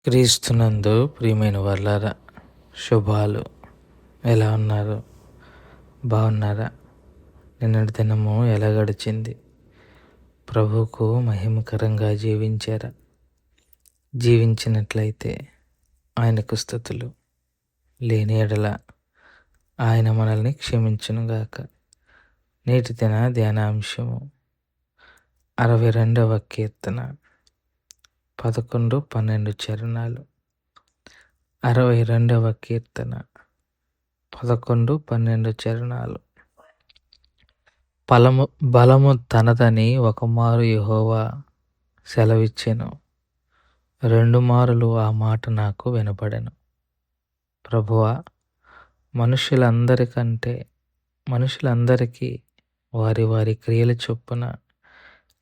క్రీస్తునందు ప్రియమైన వాళ్ళారా, శుభాలు. ఎలా ఉన్నారు? బాగున్నారా? నిన్నటి దినము ఎలా గడిచింది? ప్రభువుకు మహిమకరంగా జీవించారా? జీవించినట్లయితే ఆయనకు స్తుతులు. లేని ఎడల ఆయన మనల్ని క్షమించునుగాక. నేటి దిన ధ్యానాంశము 62వ కీర్తన 11, 12 చరణాలు. 62వ కీర్తన 11, 12 చరణాలు. బలము తనదని ఒకమారు యెహోవా సెలవిచ్చెను, రెండు మారులు ఆ మాట నాకు వినపడెను. ప్రభువా, మనుషులందరికీ వారి వారి క్రియల చొప్పున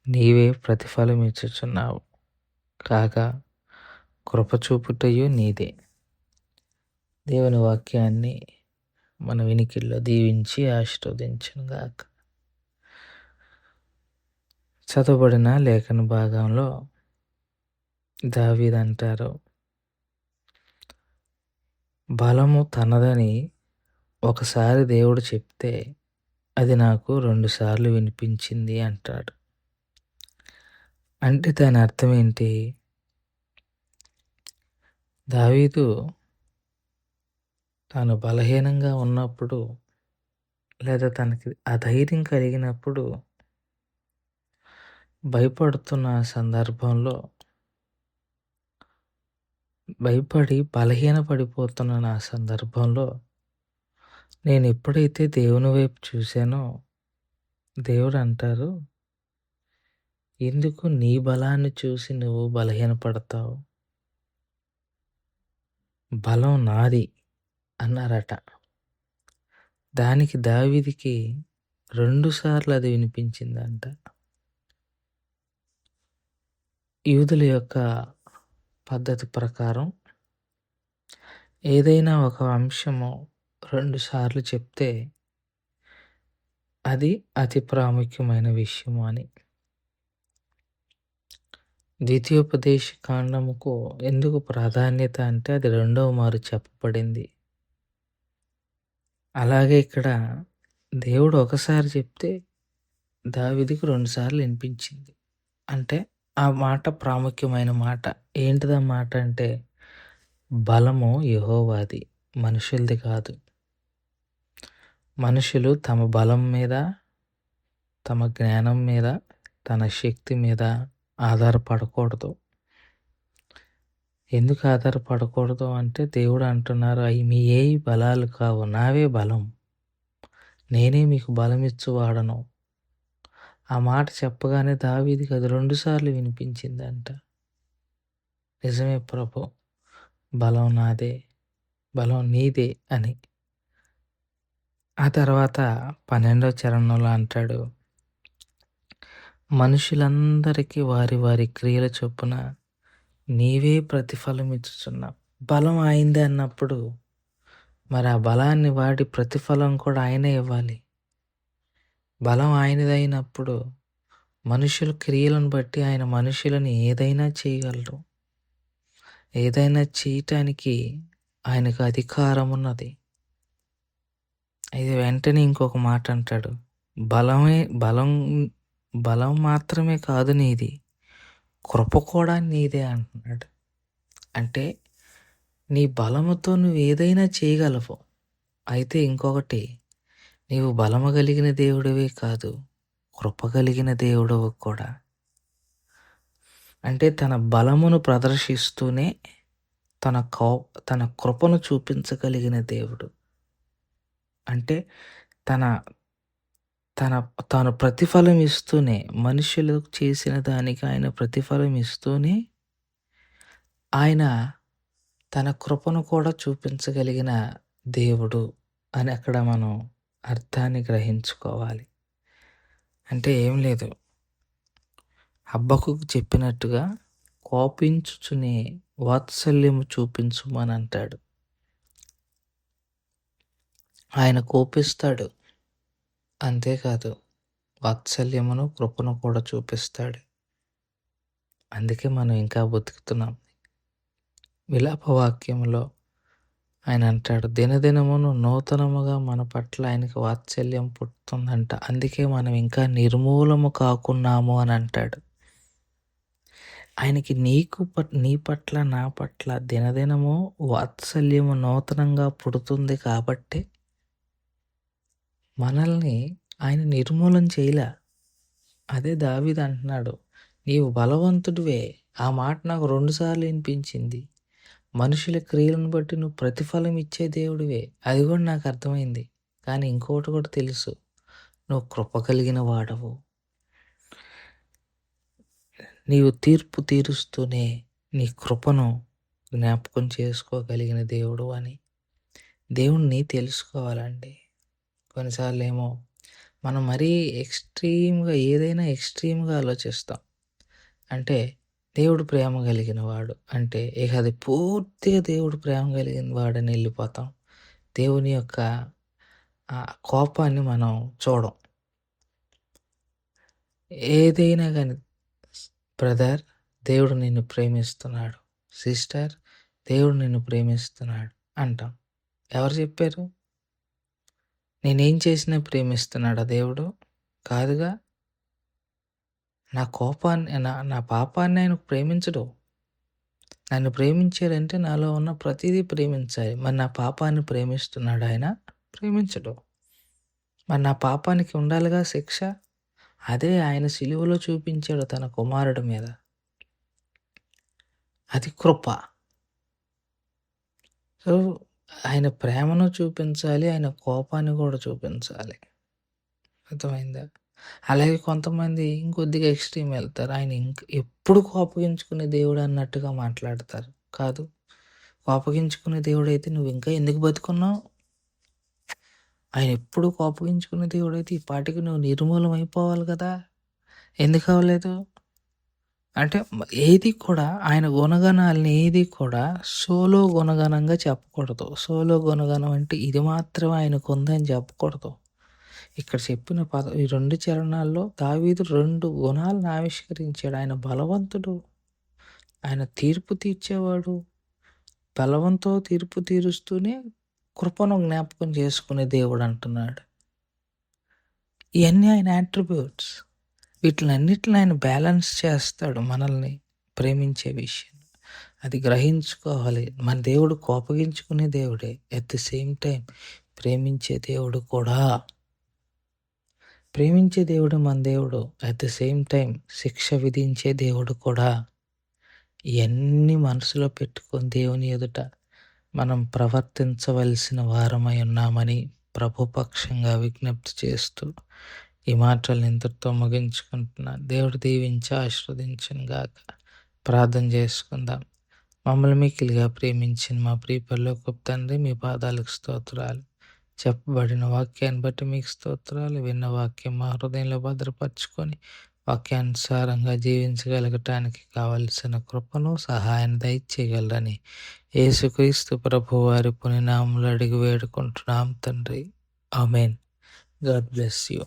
నీవే ప్రతిఫలమిచ్చుచున్నావు. కాగా కృప చూపుటయు నీదే. దేవుని వాక్యాన్ని మన వినికిల్లో దీవించి ఆశీర్వదించునుగాక. చదవబడిన లేఖన భాగంలో దావీదు అంటారు, బలము తనదని ఒకసారి దేవుడు చెప్తే అది నాకు 2 సార్లు వినిపించింది అంటాడు. అంటే దాని అర్థం ఏంటి? దావీదు తాను బలహీనంగా ఉన్నప్పుడు లేదా తనకి అధైర్యం కలిగినప్పుడు, భయపడుతున్న సందర్భంలో, భయపడి బలహీనపడిపోతున్న నా సందర్భంలో నేను ఎప్పుడైతే దేవుని వైపు చూశానో, దేవుడు అంటారు, ఎందుకు నీ బలాన్ని చూసి నువ్వు బలహీనపడతావు? బలం నాది అన్నారట. దానికి దావీదుకి 2 సార్లు అది వినిపించిందంట. యూదుల యొక్క పద్ధతి ప్రకారం ఏదైనా ఒక అంశము 2 సార్లు చెప్తే అది అతి ప్రాముఖ్యమైన విషయము అని. ద్వితీయోపదేశ కాండముకు ఎందుకు ప్రాధాన్యత అంటే అది 2వ మారు చెప్పబడింది. అలాగే ఇక్కడ దేవుడు ఒకసారి చెప్తే దావీదుకు 2 సార్లు వినిపించింది. అంటే ఆ మాట ప్రాముఖ్యమైన మాట. ఏంటిదా మాట అంటే, బలము యెహోవాది, మనుషులది కాదు. మనుషులు తమ బలం మీద, తమ జ్ఞానం మీద, తన శక్తి మీద ఆధారపడకూడదు. ఎందుకు ఆధారపడకూడదు అంటే, దేవుడు అంటున్నారు, అవి మీ ఏ బలాలు కావు, నావే బలం, నేనే మీకు బలమిచ్చువాడను. ఆ మాట చెప్పగానే దావీదుకి అది 2 సార్లు వినిపించిందంట. నిజమే ప్రభు, బలం నాదే, బలం నీదే అని. ఆ తర్వాత 12వ చరణంలో అంటాడు, మనుషులందరికీ వారి వారి క్రియల చొప్పున నీవే ప్రతిఫలం ఇచ్చుచున్నావు. బలం ఆయనదే అన్నప్పుడు మరి ఆ బలాన్ని వాడి ప్రతిఫలం కూడా ఆయనే ఇవ్వాలి. బలం ఆయనదైనప్పుడు మనుషుల క్రియలను బట్టి ఆయన మనుషులను ఏదైనా చేయగలరు. ఏదైనా చేయటానికి ఆయనకు అధికారం ఉన్నది. అయితే వెంటనే ఇంకొక మాట అంటాడు, బలం మాత్రమే కాదు నీది, కృప కూడా నీదే అంటున్నాడు. అంటే నీ బలముతో నువ్వు ఏదైనా చేయగలవు. అయితే ఇంకొకటి, నీవు బలము కలిగిన దేవుడివే కాదు, కృప కలిగిన దేవుడవు కూడా. అంటే తన బలమును ప్రదర్శిస్తూనే తన కృపను చూపించగలిగిన దేవుడు. అంటే తాను ప్రతిఫలం ఇస్తూనే, మనుషులకు చేసిన దానికి ఆయన ప్రతిఫలం ఇస్తూనే ఆయన తన కృపను కూడా చూపించగలిగిన దేవుడు అని అక్కడ మనం అర్థాన్ని గ్రహించుకోవాలి. అంటే ఏం లేదు, హబక్కూకు చెప్పినట్టుగా కోపించుచునే వాత్సల్యము చూపించుమని అంటాడు. ఆయన కోపిస్తాడు, అంతేకాదు వాత్సల్యమును, కృపను కూడా చూపిస్తాడు. అందుకే మనం ఇంకా బతుకుతున్నాం. విలాప వాక్యంలో ఆయన అంటాడు, దినదినమును నూతనముగా మన పట్ల ఆయనకి వాత్సల్యం పుడుతుందంట. అందుకే మనం ఇంకా నిర్మూలము కాకున్నాము అని అంటాడు. ఆయనకి నీ పట్ల నా పట్ల దినదినము వాత్సల్యము నూతనంగా పుడుతుంది కాబట్టే మనల్ని ఆయన నిర్మూలన చేయలే. అదే దావీదు అంటున్నాడు, నీవు బలవంతుడివే. ఆ మాట నాకు 2 సార్లు వినిపించింది. మనుషుల క్రియలను బట్టి నువ్వు ప్రతిఫలం ఇచ్చే దేవుడివే. అది కూడా నాకు అర్థమైంది. కానీ ఇంకోటి కూడా తెలుసు, నువ్వు కృప కలిగిన వాడవు. నీవు తీర్పు తీరుస్తూనే నీ కృపను జ్ఞాపకం చేసుకోగలిగిన దేవుడు అని దేవుణ్ణి తెలుసుకోవాలండి. కొన్నిసార్లు ఏమో మనం మరీ ఏదైనా ఎక్స్ట్రీమ్గా ఆలోచిస్తాం. అంటే దేవుడు ప్రేమ కలిగిన వాడు అంటే ఇక అది పూర్తిగా దేవుడు ప్రేమ కలిగిన వాడని వెళ్ళిపోతాం. దేవుని యొక్క కోపాన్ని మనం చూడం. ఏదైనా కానీ బ్రదర్, దేవుడు నిన్ను ప్రేమిస్తున్నాడు, సిస్టర్, దేవుడు నిన్ను ప్రేమిస్తున్నాడు అంటాం. ఎవరు చెప్పారు? నేనేం చేసినా ప్రేమిస్తున్నాడా దేవుడు? కాదుగా. నా కోపాన్ని నా పాపాన్ని ఆయన ప్రేమించడు. నన్ను ప్రేమించాడంటే నాలో ఉన్న ప్రతిదీ ప్రేమించాలి. మరి నా పాపాన్ని ప్రేమిస్తున్నాడు ఆయన? ప్రేమించడు. మరి నా పాపానికి ఉండాలిగా శిక్ష. అదే ఆయన సిలువలో చూపించాడు తన కుమారుడి మీద. అది కృప. సో ఆయన ప్రేమను చూపించాలి, ఆయన కోపాన్ని కూడా చూపించాలి. అర్థమైందా? అలాగే కొంతమంది ఇంకొద్దిగా ఎక్స్ట్రీమ్ వెళ్తారు. ఆయన ఎప్పుడు కోపగించుకునే దేవుడు అన్నట్టుగా మాట్లాడతారు. కాదు, కోపగించుకునే దేవుడైతే నువ్వు ఇంకా ఎందుకు బతుకున్నావు? ఆయన ఎప్పుడు కోపగించుకునే దేవుడైతే ఈ పాటికి నువ్వు నిర్మూలం అయిపోవాలి కదా, ఎందుకు అవ్వలేదు? అంటే ఏది కూడా ఆయన గుణగణాలని ఏది కూడా సోలో గుణగణంగా చెప్పకూడదు. సోలో గుణగణం అంటే ఇది మాత్రమే ఆయనకు ఉందని చెప్పకూడదు. ఇక్కడ చెప్పిన ఈ 2 చరణాల్లో దావీదు 2 గుణాలను ఆవిష్కరించాడు. ఆయన బలవంతుడు, ఆయన తీర్పు తీర్చేవాడు, బలవంతో తీర్పు తీరుస్తూనే కృపను జ్ఞాపకం చేసుకునే దేవుడు అంటున్నాడు. ఇవన్నీ ఆయన యాట్రిబ్యూట్స్. వీటిలన్నిటిని ఆయన బ్యాలెన్స్ చేస్తాడు మనల్ని ప్రేమించే విషయం. అది గ్రహించుకోవాలి. మన దేవుడు కోపగించుకునే దేవుడే, ఎట్ ది సేమ్ టైం ప్రేమించే దేవుడు కూడా. ప్రేమించే దేవుడు మన దేవుడు, అట్ ది సేమ్ టైం శిక్ష విధించే దేవుడు కూడా. ఇవన్నీ మనసులో పెట్టుకొని దేవుని ఎదుట మనం ప్రవర్తించవలసిన వారమై ఉన్నామని ప్రభుపక్షంగా విజ్ఞప్తి చేస్తూ ఈ మాటలను ఇంతటితో ముగించుకుంటున్నాను. దేవుడు దీవించి ఆశీర్వదించును గాక. ప్రార్థన చేసుకుందాం. మమ్మల్ని మిక్కిలిగా ప్రేమించిన మా ప్రియ పరలోకపు తండ్రి, మీ పాదాలకు స్తోత్రాలు. చెప్పబడిన వాక్యాన్ని బట్టి మీకు స్తోత్రాలు. విన్న వాక్యం మా హృదయంలో భద్రపరుచుకొని వాక్యానుసారంగా జీవించగలగటానికి కావలసిన కృపను సహాయాన్ని దయచేయగలరని యేసుక్రీస్తు ప్రభు వారి పుణ్యనామములో అడిగి వేడుకుంటున్నాం తండ్రి. ఆమేన్. God bless you.